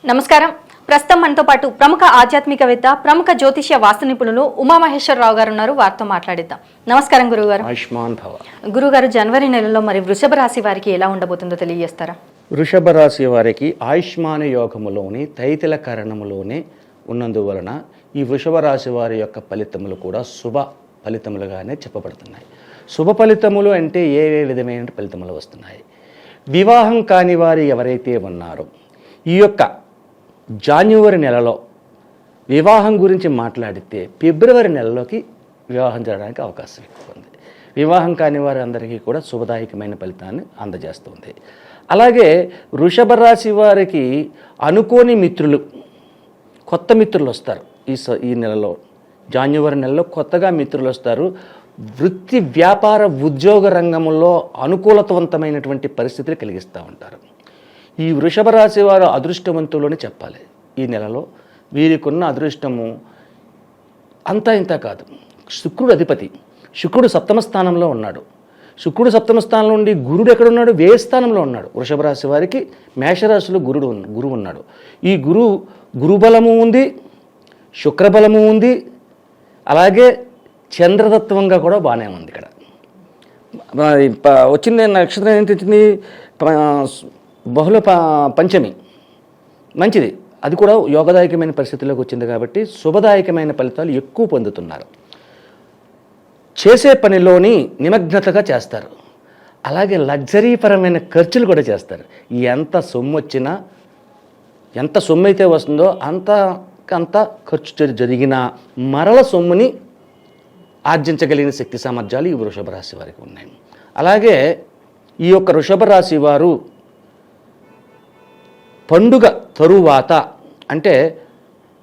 నమస్కారం. ప్రస్తుతం మనతో పాటు ప్రముఖ ఆధ్యాత్మికవేత్త, ప్రముఖ జ్యోతిష్య వాస్తు నిపుణులు ఉమామహేశ్వరరావు గారు ఉన్నారు. వారితో మాట్లాడిద్దాం. నమస్కారం గురుగారు. ఆయుష్మాన్ భవ. గురుగారు, జనవరి నెలలో మరి వృషభ రాశి వారికి ఎలా ఉండబోతుందో తెలియజేస్తారా? వృషభ రాశి వారికి ఆయుష్మాన యోగములోని తైతిల కరణములోనే ఉన్నందువలన ఈ వృషభ రాశి వారి యొక్క ఫలితములు కూడా శుభ ఫలితములుగానే చెప్పబడుతున్నాయి. శుభ ఫలితములు అంటే ఏ విధమైన ఫలితములు వస్తున్నాయి? వివాహం కాని వారు ఎవరైతే ఉన్నారో ఈ యొక్క జాన్యువరి నెలలో వివాహం గురించి మాట్లాడితే ఫిబ్రవరి నెలలోకి వివాహం జరగడానికి అవకాశం ఎక్కువ ఉంది. వివాహం కాని వారి అందరికీ కూడా శుభదాయకమైన ఫలితాన్ని అందజేస్తుంది. అలాగే వృషభ రాశి వారికి అనుకోని మిత్రులు, కొత్త మిత్రులు వస్తారు. ఈ నెలలో జాన్యువరి నెలలో కొత్తగా మిత్రులు వస్తారు. వృత్తి, వ్యాపార, ఉద్యోగ రంగంలో అనుకూలతవంతమైనటువంటి పరిస్థితులు కలిగిస్తూ ఉంటారు. ఈ వృషభ రాశి వారు అదృష్టవంతులని చెప్పాలి. ఈ నెలలో వీరికున్న అదృష్టము అంతా ఇంత కాదు. శుక్రుడు అధిపతి, శుక్రుడు సప్తమ స్థానంలో ఉన్నాడు. శుక్రుడు సప్తమ స్థానంలో ఉండి గురుడు ఎక్కడున్నాడు? వ్యయ స్థానంలో ఉన్నాడు. వృషభ రాశి వారికి మేషరాశిలో గురువు ఉన్నాడు. ఈ గురుబలము ఉంది, శుక్రబలము ఉంది, అలాగే చంద్రతత్వంగా కూడా బాగానే ఉంది. ఇక్కడ వచ్చింది నక్షత్రం ఏంటి వచ్చింది? బహుళ పంచమి, మంచిది. అది కూడా యోగదాయకమైన పరిస్థితుల్లోకి వచ్చింది కాబట్టి శుభదాయకమైన ఫలితాలు ఎక్కువ పొందుతున్నారు. చేసే పనిలోని నిమగ్నతగా చేస్తారు. అలాగే లగ్జరీపరమైన ఖర్చులు కూడా చేస్తారు. ఎంత సొమ్ము వచ్చినా, ఎంత సొమ్ము అయితే వస్తుందో అంత ఖర్చు జరిగిన మరల సొమ్ముని ఆర్జించగలిగిన శక్తి సామర్థ్యాలు ఈ వృషభ రాశి వారికి ఉన్నాయి. అలాగే ఈ యొక్క వృషభ రాశి వారు పండుగ తరువాత అంటే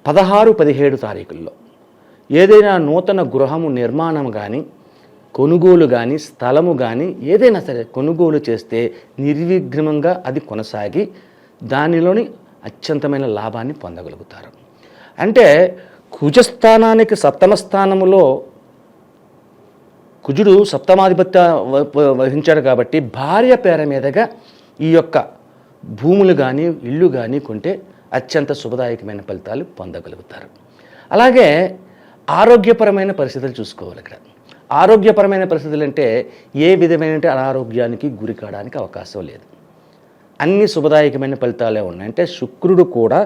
16-17 తారీఖుల్లో ఏదైనా నూతన గృహము నిర్మాణం కానీ, కొనుగోలు కానీ, స్థలము కానీ ఏదైనా సరే కొనుగోలు చేస్తే నిర్విఘ్నంగా అది కొనసాగి దానిలోని అత్యంతమైన లాభాన్ని పొందగలుగుతారు. అంటే కుజస్థానానికి సప్తమ స్థానములో కుజుడు సప్తమాధిపత్య వహించాడు కాబట్టి భార్య పేర మీదగా ఈ యొక్క భూములు కానీ, ఇళ్ళు కానీ కొంటే అత్యంత శుభదాయకమైన ఫలితాలు పొందగలుగుతారు. అలాగే ఆరోగ్యపరమైన పరిస్థితులు చూసుకోవాలి. ఇక్కడ ఆరోగ్యపరమైన పరిస్థితులు అంటే ఏ విధమైన అనారోగ్యానికి గురి కావడానికి అవకాశం లేదు. అన్ని శుభదాయకమైన ఫలితాలే ఉన్నాయి. అంటే శుక్రుడు కూడా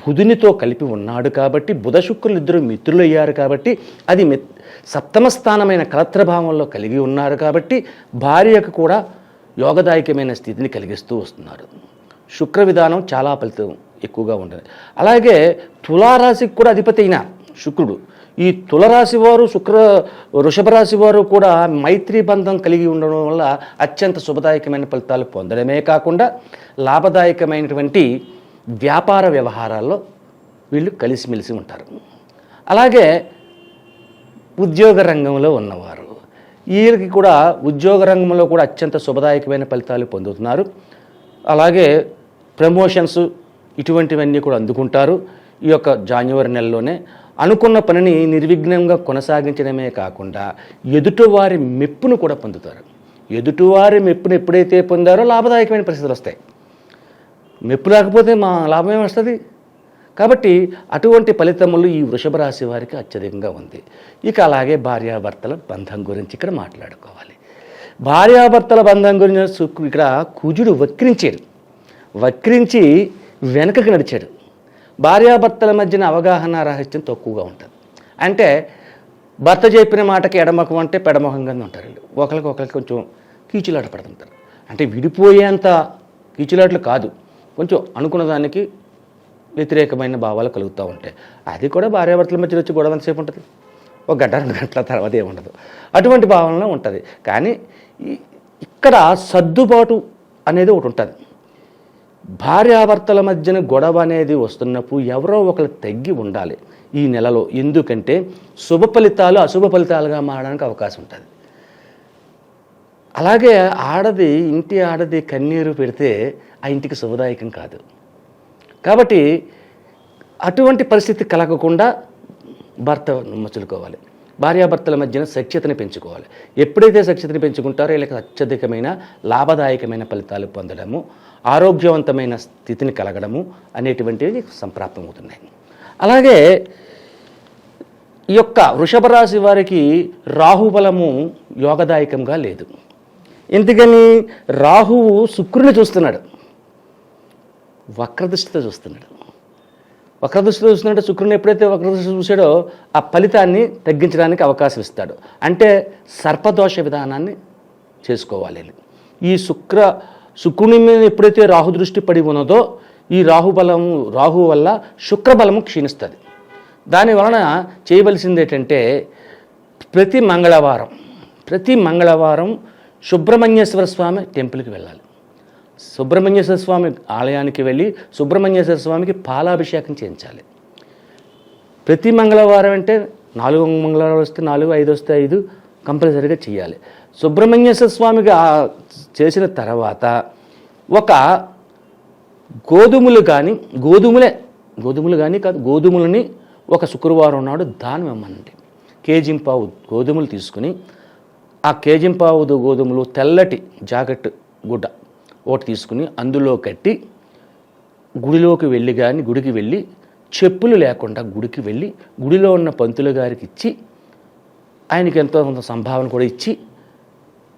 బుధునితో కలిపి ఉన్నాడు కాబట్టి, బుధ శుక్రులు ఇద్దరు మిత్రులు అయ్యారు కాబట్టి, అది సప్తమ స్థానమైన కలత్రభావంలో కలిగి ఉన్నారు కాబట్టి భార్యకు కూడా యోగదాయకమైన స్థితిని కలిగిస్తూ వస్తున్నారు. శుక్ర విధానం చాలా ఫలితం ఎక్కువగా ఉంటుంది. అలాగే తులారాశికి కూడా అధిపతి అయిన శుక్రుడు, ఈ తులరాశి వారు వృషభ రాశి వారు కూడా మైత్రి బంధం కలిగి ఉండడం వల్ల అత్యంత శుభదాయకమైన ఫలితాలు పొందడమే కాకుండా లాభదాయకమైనటువంటి వ్యాపార వ్యవహారాల్లో వీళ్ళు కలిసిమెలిసి ఉంటారు. అలాగే ఉద్యోగ రంగంలో ఉన్నవారు, వీరికి కూడా ఉద్యోగ రంగంలో కూడా అత్యంత శుభదాయకమైన ఫలితాలు పొందుతున్నారు. అలాగే ప్రమోషన్స్ ఇటువంటివన్నీ కూడా అందుకుంటారు. ఈ యొక్క జాన్యువరి నెలలోనే అనుకున్న పనిని నిర్విఘ్నంగా కొనసాగించడమే కాకుండా ఎదుటివారి మెప్పును కూడా పొందుతారు. ఎదుటివారి మెప్పును ఎప్పుడైతే పొందారో లాభదాయకమైన పరిస్థితులు వస్తాయి. మెప్పు లేకపోతే మా లాభం ఏమొస్తుంది? కాబట్టి అటువంటి ఫలితములు ఈ వృషభ రాశి వారికి అత్యధికంగా ఉంది. ఇక అలాగే భార్యాభర్తల బంధం గురించి ఇక్కడ మాట్లాడుకోవాలి. భార్యాభర్తల బంధం గురించి ఇక్కడ కుజుడు వక్రించి వెనకకి నడిచాడు. భార్యాభర్తల మధ్యన అవగాహన రహస్యం తక్కువగా ఉంటుంది. అంటే భర్త చెప్పిన మాటకి ఎడమొఖం అంటే పెడమొఖంగానే ఉంటారు. ఒకరికి కొంచెం కీచులాట పడుతుంటారు. అంటే విడిపోయేంత కీచులాటలు కాదు, కొంచెం అనుకున్న దానికి వ్యతిరేకమైన భావాలు కలుగుతూ ఉంటాయి. అది కూడా భార్యాభర్తల మధ్య వచ్చి గొడవ ఎంతసేపు ఉంటుంది? ఒక గంట 2 గంటల తర్వాత ఏముండదు. అటువంటి భావనలో ఉంటుంది. కానీ ఇక్కడ సర్దుబాటు అనేది ఒకటి ఉంటుంది. భార్యాభర్తల మధ్యన గొడవ అనేది వస్తున్నప్పుడు ఎవరో ఒకరు తగ్గి ఉండాలి ఈ నెలలో. ఎందుకంటే శుభ ఫలితాలు అశుభ ఫలితాలుగా మారడానికి అవకాశం ఉంటుంది. అలాగే ఇంటి ఆడది కన్నీరు పెడితే ఆ ఇంటికి శుభదాయకం కాదు. కాబట్టి అటువంటి పరిస్థితి కలగకుండా భర్త మసులుకోవాలి. భార్యాభర్తల మధ్యన సఖ్యతని పెంచుకోవాలి. ఎప్పుడైతే సఖ్యతని పెంచుకుంటారో వీళ్ళకి అత్యధికమైన లాభదాయకమైన ఫలితాలు పొందడము, ఆరోగ్యవంతమైన స్థితిని కలగడము అనేటువంటివి సంప్రాప్తమవుతున్నాయి. అలాగే ఈ యొక్క వృషభ రాశి వారికి రాహుబలము యోగదాయకంగా లేదు. ఎందుకని? రాహువు శుక్రుని చూస్తున్నాడు, వక్రదృష్టితో చూస్తున్నాడు. వక్రదృష్టితో చూస్తున్నాడు శుక్రుని. ఎప్పుడైతే వక్రదృష్టి చూశాడో ఆ ఫలితాన్ని తగ్గించడానికి అవకాశం ఇస్తాడు. అంటే సర్పదోష విధానాన్ని చేసుకోవాలి. ఈ శుక్రుని మీద ఎప్పుడైతే రాహు దృష్టి పడి ఉన్నదో ఈ రాహు వల్ల శుక్రబలము క్షీణిస్తుంది. దాని వలన చేయవలసింది ఏంటంటే ప్రతి మంగళవారం సుబ్రహ్మణ్యేశ్వర స్వామి టెంపుల్కి వెళ్ళాలి. సుబ్రహ్మణ్యేశ్వర స్వామి ఆలయానికి వెళ్ళి సుబ్రహ్మణ్యేశ్వర స్వామికి పాలాభిషేకం చేయించాలి. ప్రతి మంగళవారం అంటే 4 మంగళవారం వస్తే 4, 5 వస్తే 5 కంపల్సరీగా చేయాలి. సుబ్రహ్మణ్యేశ్వర స్వామికి చేసిన తర్వాత ఒక గోధుమలు కానీ కాదు, గోధుమలని ఒక శుక్రవారం నాడు దానం ఇవ్వమనండి. కేజింపావు గోధుమలు తీసుకుని ఆ కేజింపావు గోధుమలు తెల్లటి జాకెట్ గుడ్డ ఒకటి తీసుకుని అందులో కట్టి గుడికి వెళ్ళి చెప్పులు లేకుండా గుడికి వెళ్ళి గుడిలో ఉన్న పంతులు గారికి ఇచ్చి ఆయనకి ఎంతో కొంత సంభావన కూడా ఇచ్చి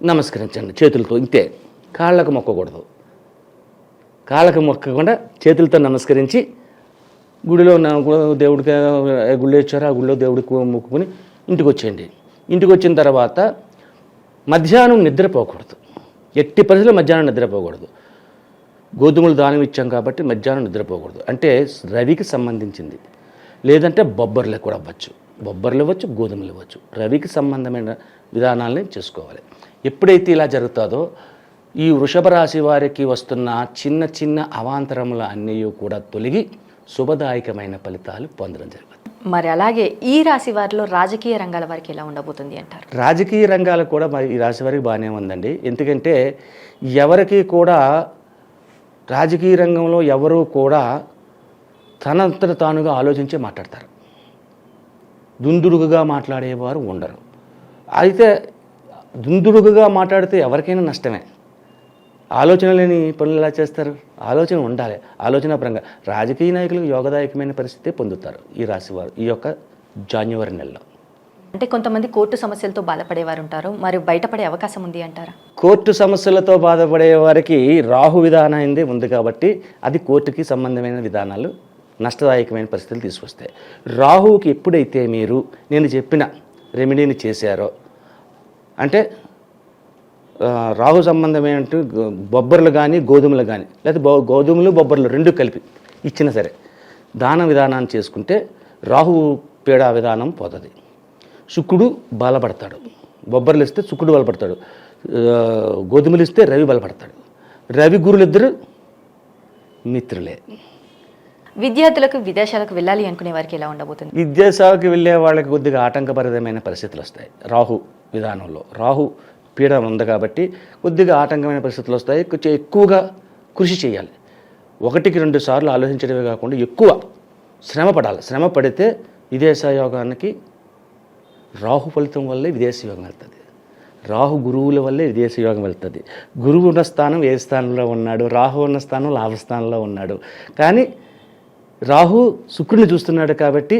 నమస్కరించండి చేతులతో. ఇంతే, కాళ్ళకు మొక్కకూడదు. కాళ్ళకు మొక్కకుండా చేతులతో నమస్కరించి గుడిలో ఉన్న దేవుడికి గుళ్ళో ఇచ్చారో ఆ గుళ్ళో దేవుడికి మొక్కుకొని ఇంటికి వచ్చేయండి. ఇంటికి వచ్చిన తర్వాత మధ్యాహ్నం నిద్రపోకూడదు. ఎట్టి పరిస్థితుల్లో మధ్యాహ్నం నిద్రపోకూడదు. గోధుమలు దానం ఇచ్చాం కాబట్టి మధ్యాహ్నం నిద్రపోకూడదు. అంటే రవికి సంబంధించింది. లేదంటే బొబ్బర్లు కూడా అవ్వచ్చు, గోధుమలు ఇవ్వచ్చు. రవికి సంబంధమైన విధానాలని చేసుకోవాలి. ఎప్పుడైతే ఇలా జరుగుతుందో ఈ వృషభ రాశి వారికి వస్తున్న చిన్న చిన్న అవాంతరముల అన్నీ కూడా తొలగి శుభదాయకమైన ఫలితాలు పొందడం జరుగుతుంది. మరి అలాగే ఈ రాశి వారిలో రాజకీయ రంగాల వారికి ఎలా ఉండబోతుంది అంటారు? రాజకీయ రంగాలు కూడా మరి ఈ రాశి వారికి బాగానే ఉందండి. ఎందుకంటే ఎవరికి కూడా రాజకీయ రంగంలో ఎవరు కూడా తనంతట తానుగా ఆలోచించి మాట్లాడతారు. దుందుడుగుగా మాట్లాడేవారు ఉండరు. అయితే దుందుడుగుగా మాట్లాడితే ఎవరికైనా నష్టమే. ఆలోచన లేని పనులు ఎలా చేస్తారు? ఆలోచన ఉండాలి. ఆలోచనాపరంగా రాజకీయ నాయకులకు యోగదాయకమైన పరిస్థితి పొందుతారు ఈ రాశివారు ఈ యొక్క జనవరి నెలలో. అంటే కొంతమంది కోర్టు సమస్యలతో బాధపడేవారు ఉంటారు, మరి బయటపడే అవకాశం ఉంది అంటారా? కోర్టు సమస్యలతో బాధపడే వారికి రాహు విధానం అయింది ఉంది కాబట్టి అది కోర్టుకి సంబంధమైన విధానాలు నష్టదాయకమైన పరిస్థితులు తీసుకొస్తాయి. రాహువుకి ఎప్పుడైతే మీరు నేను చెప్పిన రెమెడీని చేశారో, అంటే రాహు సంబంధమైన బొబ్బర్లు కానీ గోధుమలు కానీ లేకపోతే గోధుమలు బొబ్బర్లు రెండు కలిపి ఇచ్చినా సరే దాన విధానాన్ని చేసుకుంటే రాహు పీడా విధానం పోతుంది. శుక్రుడు బలపడతాడు. బొబ్బర్లు ఇస్తే శుక్రుడు బలపడతాడు, గోధుమలు ఇస్తే రవి బలపడతాడు. రవి గురులిద్దరు మిత్రులే. విద్యార్థులకు విదేశాలకు వెళ్ళాలి అనుకునే వారికి ఎలా ఉండబోతుంది? విదేశాలకు వెళ్ళే వాళ్ళకి కొద్దిగా ఆటంకపరితమైన పరిస్థితులు వస్తాయి. రాహు విధానంలో రాహు పీడ ఉంది కాబట్టి కొద్దిగా ఆటంకమైన పరిస్థితులు వస్తాయి. కొంచెం ఎక్కువగా కృషి చేయాలి. 1-2 సార్లు ఆలోచించడమే కాకుండా ఎక్కువ శ్రమ పడాలి. శ్రమ పడితే విదేశ యోగానికి రాహు ఫలితం వల్లే విదేశీ యోగం వెళ్తుంది. రాహు గురువుల వల్లే విదేశీ యోగం వెళ్తుంది. గురువు ఉన్న స్థానం ఏ స్థానంలో ఉన్నాడు, రాహు ఉన్న స్థానం లాభస్థానంలో ఉన్నాడు. కానీ రాహు శుక్రుని చూస్తున్నాడు కాబట్టి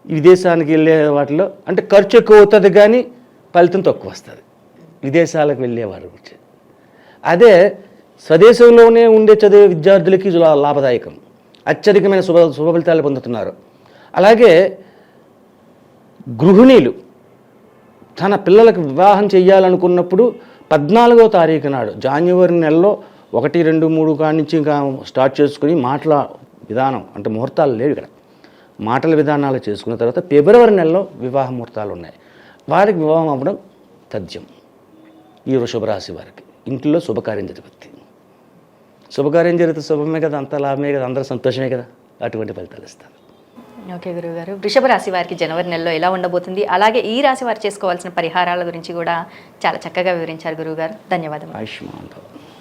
విదేశానికి వెళ్ళే వాటిలో అంటే ఖర్చు ఎక్కువ అవుతుంది కానీ ఫలితం తక్కువ వస్తుంది విదేశాలకు వెళ్ళేవారు. అదే స్వదేశంలోనే ఉండే చదివే విద్యార్థులకి లాభదాయకం, అత్యధికమైన శుభ ఫలితాలు పొందుతున్నారు. అలాగే గృహిణీలు తన పిల్లలకు వివాహం చేయాలనుకున్నప్పుడు 14వ తారీఖు నాడు జనవరి నెలలో 1, 2, 3 కాడి నుంచి ఇంకా స్టార్ట్ చేసుకుని మాటల విధానం అంటే ముహూర్తాలు లేవు ఇక్కడ. మాటల విధానాలు చేసుకున్న తర్వాత ఫిబ్రవరి నెలలో వివాహ ముహూర్తాలు ఉన్నాయి. వారికి వివాహం అవ్వడం తథ్యం. ఈ వృషభ రాశి వారికి ఇంట్లో శుభకార్యం జరుగుతుంది. శుభకార్యం జరిగితే శుభమే కదా, అంత లాభమే కదా, అందరూ సంతోషమే కదా, అటువంటి ఫలితాలు ఇస్తారు. ఓకే గురువుగారు, వృషభ రాశి వారికి జనవరి నెలలో ఎలా ఉండబోతుంది, అలాగే ఈ రాశి వారు చేసుకోవాల్సిన పరిహారాల గురించి కూడా చాలా చక్కగా వివరించారు గురువుగారు. ధన్యవాదాలు. ఆయుష్మాన్.